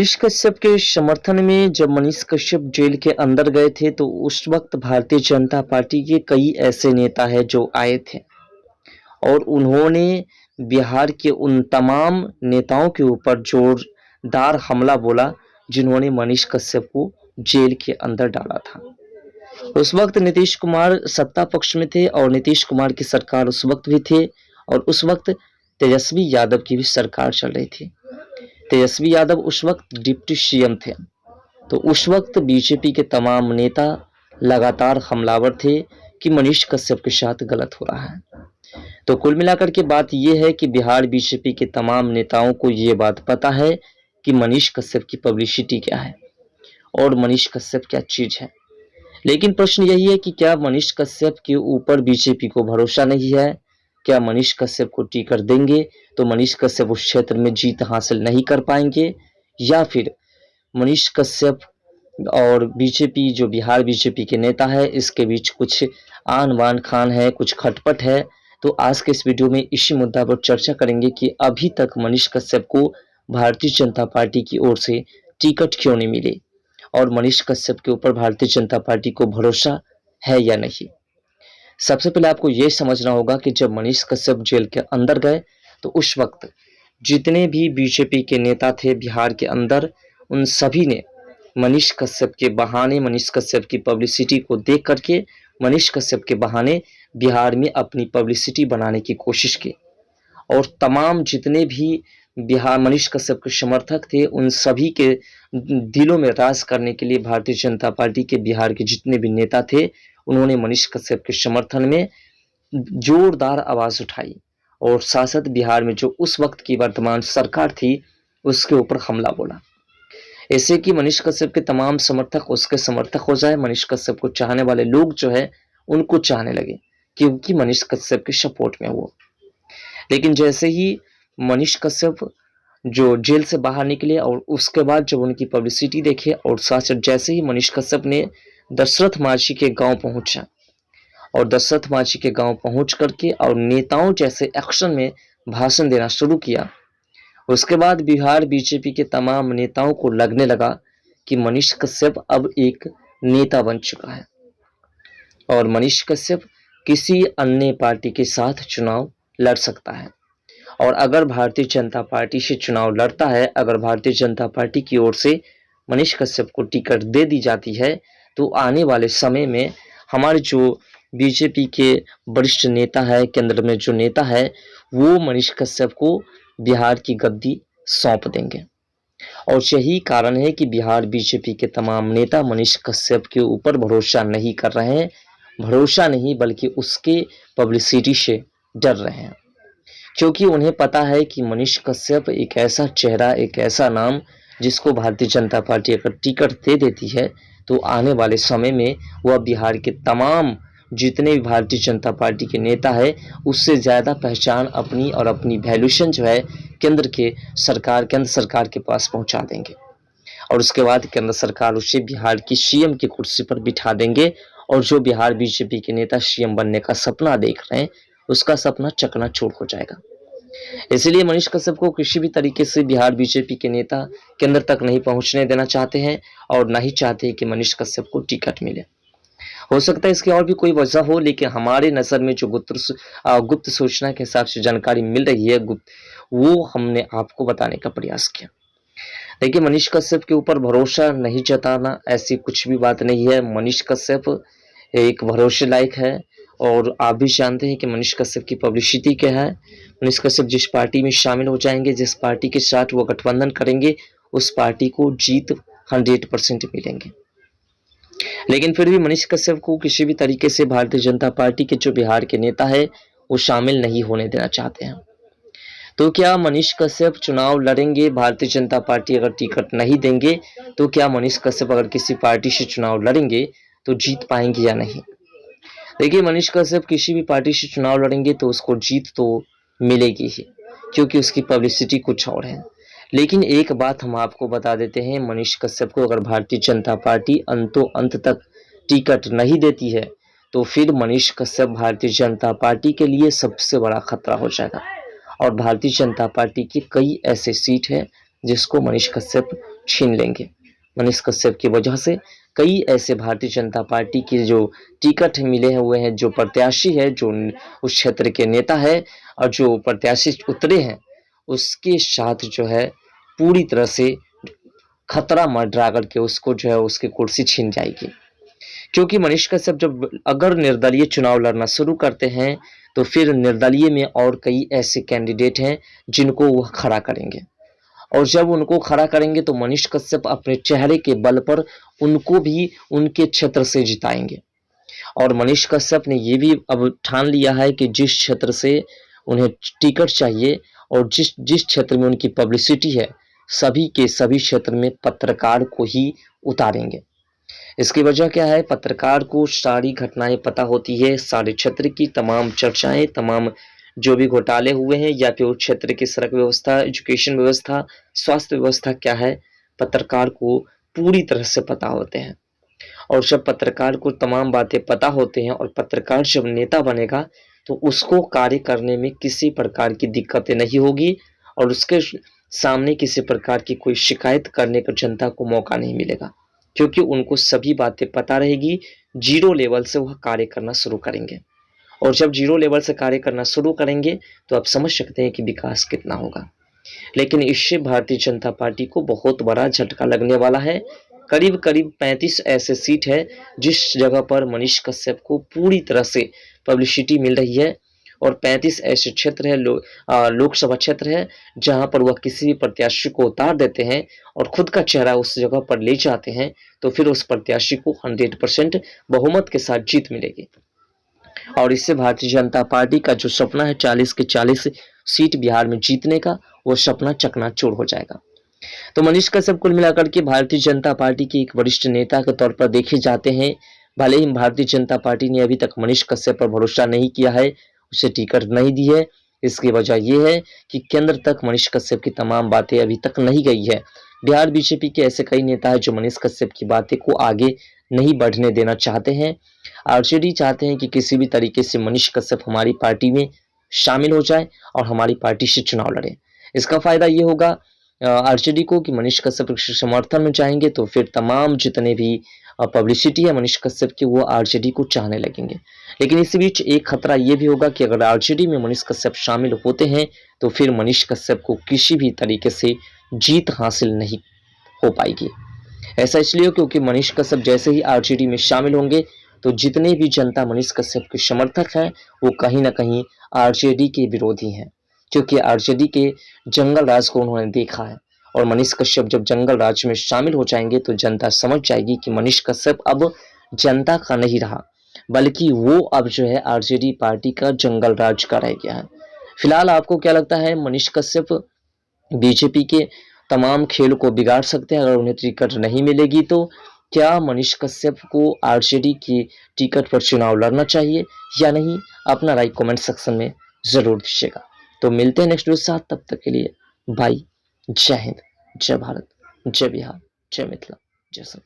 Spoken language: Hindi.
मनीष कश्यप के समर्थन में जब मनीष कश्यप जेल के अंदर गए थे तो उस वक्त भारतीय जनता पार्टी के कई ऐसे नेता हैं जो आए थे और उन्होंने बिहार के उन तमाम नेताओं के ऊपर जोरदार हमला बोला जिन्होंने मनीष कश्यप को जेल के अंदर डाला था। उस वक्त नीतीश कुमार सत्ता पक्ष में थे और नीतीश कुमार की सरकार उस वक्त भी थे और उस वक्त तेजस्वी यादव की भी सरकार चल रही थी। तेजस्वी यादव उस वक्त डिप्टी सीएम थे। तो उस वक्त बीजेपी के तमाम नेता लगातार हमलावर थे कि मनीष कश्यप के साथ गलत हो रहा है। तो कुल मिलाकर के बात यह है कि बिहार बीजेपी के तमाम नेताओं को ये बात पता है कि मनीष कश्यप की पब्लिसिटी क्या है और मनीष कश्यप क्या चीज है। लेकिन प्रश्न यही है कि क्या मनीष कश्यप के ऊपर बीजेपी को भरोसा नहीं है? क्या मनीष कश्यप को टिकट देंगे तो मनीष कश्यप उस क्षेत्र में जीत हासिल नहीं कर पाएंगे, या फिर मनीष कश्यप और बीजेपी जो बिहार बीजेपी के नेता है इसके बीच कुछ आन बान खान है, कुछ खटपट है। तो आज के इस वीडियो में इसी मुद्दा पर चर्चा करेंगे कि अभी तक मनीष कश्यप को भारतीय जनता पार्टी की ओर से टिकट क्यों नहीं मिले और मनीष कश्यप के ऊपर भारतीय जनता पार्टी को भरोसा है या नहीं। सबसे पहले आपको यह समझना होगा कि जब मनीष कश्यप जेल के अंदर गए तो उस वक्त जितने भी बीजेपी के नेता थे बिहार के अंदर, उन सभी ने मनीष कश्यप के बहाने, मनीष कश्यप की पब्लिसिटी को देख करके मनीष कश्यप के बहाने बिहार में अपनी पब्लिसिटी बनाने की कोशिश की और तमाम जितने भी बिहार मनीष कश्यप के समर्थक थे उन सभी के दिलों में राज करने के लिए भारतीय जनता पार्टी के बिहार के जितने भी नेता थे उन्होंने मनीष कश्यप के समर्थन में जोरदार आवाज उठाई और शासक बिहार में जो उस वक्त की वर्तमान सरकार थी उसके ऊपर हमला बोला, ऐसे कि मनीष कश्यप के तमाम समर्थक उसके समर्थक हो जाए। मनीष कश्यप को चाहने वाले लोग जो है उनको चाहने लगे क्योंकि मनीष कश्यप के सपोर्ट में वो। लेकिन जैसे ही मनीष कश्यप जो जेल से बाहर निकले और उसके बाद जब उनकी पब्लिसिटी देखे और साथ जैसे ही मनीष कश्यप ने दशरथ माझी के गांव पहुंचा और दशरथ माझी के गांव पहुंच करके और नेताओं जैसे एक्शन में भाषण देना शुरू किया, उसके बाद बिहार बीजेपी के तमाम नेताओं को लगने लगा कि मनीष कश्यप अब एक नेता बन चुका है और मनीष कश्यप किसी अन्य पार्टी के साथ चुनाव लड़ सकता है। और अगर भारतीय जनता पार्टी से चुनाव लड़ता है, अगर भारतीय जनता पार्टी की ओर से मनीष कश्यप को टिकट दे दी जाती है तो आने वाले समय में हमारे जो बीजेपी के वरिष्ठ नेता है, केंद्र में जो नेता है, वो मनीष कश्यप को बिहार की गद्दी सौंप देंगे। और यही कारण है कि बिहार बीजेपी के तमाम नेता मनीष कश्यप के ऊपर भरोसा नहीं कर रहे हैं, भरोसा नहीं बल्कि उसके पब्लिसिटी से डर रहे हैं, क्योंकि उन्हें पता है कि मनीष कश्यप एक ऐसा चेहरा, एक ऐसा नाम जिसको भारतीय जनता पार्टी अगर टिकट दे देती है तो आने वाले समय में वह बिहार के तमाम जितने भी भारतीय जनता पार्टी के नेता है उससे ज़्यादा पहचान अपनी और अपनी वैल्यूशन जो है केंद्र सरकार के पास पहुंचा देंगे और उसके बाद केंद्र सरकार उसे बिहार की सीएम की कुर्सी पर बिठा देंगे और जो बिहार बीजेपी के नेता सीएम बनने का सपना देख रहे हैं उसका सपना चकनाचूर हो जाएगा। इसलिए मनीष कश्यप को किसी भी तरीके से बिहार बीजेपी के नेता केंद्र तक नहीं पहुंचने देना चाहते हैं और नहीं चाहते कि मनीष कश्यप को टिकट मिले। हो सकता है इसकी और भी कोई वजह हो, लेकिन हमारे नज़र में जो गुप्त सूचना के हिसाब से जानकारी मिल रही है वो हमने आपको बताने का प्रयास किया। देखिए, मनीष कश्यप के ऊपर भरोसा नहीं जताना ऐसी कुछ भी बात नहीं है। मनीष कश्यप एक भरोसे लायक है और आप भी जानते हैं कि मनीष कश्यप की पब्लिसिटी क्या है। मनीष कश्यप जिस पार्टी में शामिल हो जाएंगे, जिस पार्टी के साथ वो गठबंधन करेंगे, उस पार्टी को जीत 100% मिलेंगे। लेकिन फिर भी मनीष कश्यप को किसी भी तरीके से भारतीय जनता पार्टी के जो बिहार के नेता है वो शामिल नहीं होने देना चाहते हैं। तो क्या मनीष कश्यप चुनाव लड़ेंगे? भारतीय जनता पार्टी अगर टिकट नहीं देंगे तो क्या मनीष कश्यप अगर किसी पार्टी से चुनाव लड़ेंगे तो जीत पाएंगे या नहीं? देखिए, मनीष कश्यप किसी भी पार्टी से चुनाव लड़ेंगे तो उसको जीत तो मिलेगी ही, क्योंकि उसकी पब्लिसिटी कुछ और है। लेकिन एक बात हम आपको बता देते हैं, मनीष कश्यप को अगर भारतीय जनता पार्टी अंत तक टिकट नहीं देती है तो फिर मनीष कश्यप भारतीय जनता पार्टी के लिए सबसे बड़ा खतरा हो जाएगा और भारतीय जनता पार्टी की कई ऐसे सीट है जिसको मनीष कश्यप छीन लेंगे। मनीष कश्यप की वजह से कई ऐसे भारतीय जनता पार्टी के जो टिकट मिले हुए हैं, जो प्रत्याशी है, जो उस क्षेत्र के नेता है और जो प्रत्याशी उतरे हैं, उसके साथ जो है पूरी तरह से खतरा मंडरा करके उसको जो है उसकी कुर्सी छीन जाएगी। क्योंकि मनीष कश्यप जब अगर निर्दलीय चुनाव लड़ना शुरू करते हैं तो फिर निर्दलीय में और कई ऐसे कैंडिडेट हैं जिनको वह खड़ा करेंगे, और जब उनको खड़ा करेंगे तो मनीष कश्यप अपने चेहरे के बल पर उनको भी उनके क्षेत्र से जिताएंगे। और मनीष कश्यप ने ये भी अब ठान लिया है कि जिस क्षेत्र से उन्हें टिकट चाहिए और जिस जिस क्षेत्र में उनकी पब्लिसिटी है, सभी के सभी क्षेत्र में पत्रकार को ही उतारेंगे। इसकी वजह क्या है? पत्रकार को सारी घटनाएं पता होती है, सारे क्षेत्र की तमाम चर्चाएं, तमाम जो भी घोटाले हुए हैं या फिर उस क्षेत्र की सड़क व्यवस्था, एजुकेशन व्यवस्था, स्वास्थ्य व्यवस्था क्या है, पत्रकार को पूरी तरह से पता होते हैं। और जब पत्रकार को तमाम बातें पता होते हैं और पत्रकार जब नेता बनेगा तो उसको कार्य करने में किसी प्रकार की दिक्कतें नहीं होगी और उसके सामने किसी प्रकार की कोई शिकायत करने का जनता को मौका नहीं मिलेगा, क्योंकि उनको सभी बातें पता रहेगी। जीरो लेवल से वह कार्य करना शुरू करेंगे, और जब जीरो लेवल से कार्य करना शुरू करेंगे तो आप समझ सकते हैं कि विकास कितना होगा। लेकिन इससे भारतीय जनता पार्टी को बहुत बड़ा झटका लगने वाला है। करीब करीब 35 ऐसे सीट है जिस जगह पर मनीष कश्यप को पूरी तरह से पब्लिसिटी मिल रही है, और 35 ऐसे क्षेत्र है, लोकसभा क्षेत्र है जहां पर वह किसी भी प्रत्याशी को उतार देते हैं और खुद का चेहरा उस जगह पर ले जाते हैं, तो फिर उस प्रत्याशी को 100% बहुमत के साथ जीत मिलेगी। और इससे भारतीय जनता पार्टी का जो सपना है 40 के 40 सीट बिहार में जीतने का, वो सपना चकनाचूर हो जाएगा। तो मनीष कश्यप कुल मिलाकर के भारतीय जनता पार्टी के एक वरिष्ठ नेता के तौर पर देखे जाते हैं। भले ही भारतीय जनता पार्टी ने अभी तक मनीष कश्यप पर भरोसा नहीं किया है, उसे टिकट नहीं दी है, इसकी वजह यह है कि केंद्र तक मनीष कश्यप की तमाम बातें अभी तक नहीं गई है। बिहार बीजेपी के ऐसे कई नेता हैं जो मनीष कश्यप की बातें को आगे नहीं बढ़ने देना चाहते हैं। आरजेडी चाहते हैं कि किसी भी तरीके से मनीष कश्यप हमारी पार्टी में शामिल हो जाए और हमारी पार्टी से चुनाव लड़े। इसका फायदा ये होगा आरजेडी को कि मनीष कश्यप के समर्थन में जाएंगे तो फिर तमाम जितने भी पब्लिसिटी है मनीष कश्यप की, वो आरजेडी को चाहने लगेंगे। लेकिन इस बीच एक खतरा ये भी होगा कि अगर आरजेडी में मनीष कश्यप शामिल होते हैं तो फिर मनीष कश्यप को किसी भी तरीके से जीत हासिल नहीं हो पाएगी। ऐसा इसलिए क्योंकि मनीष कश्यप जैसे ही आरजेडी में शामिल होंगे तो जितने भी जनता मनीष कश्यप के समर्थक हैं वो कहीं ना कहीं आरजेडी के विरोधी हैं, क्योंकि आरजेडी के जंगल राज को उन्होंने देखा है। और मनीष कश्यप जब जंगल राज में शामिल हो जाएंगे तो जनता समझ जाएगी कि मनीष कश्यप अब जनता का नहीं रहा, बल्कि वो अब जो है आरजेडी पार्टी का जंगल राज का रह गया है। फिलहाल आपको क्या लगता है, मनीष कश्यप बीजेपी के तमाम खेल को बिगाड़ सकते हैं अगर उन्हें टिकट नहीं मिलेगी तो? क्या मनीष कश्यप को आरजेडी की टिकट पर चुनाव लड़ना चाहिए या नहीं? अपना राय कमेंट सेक्शन में जरूर दीजिएगा। तो मिलते हैं नेक्स्ट वीडियो के साथ, तब तक के लिए बाय। जय हिंद, जय भारत, जय बिहार, जय मिथिला, जय सब।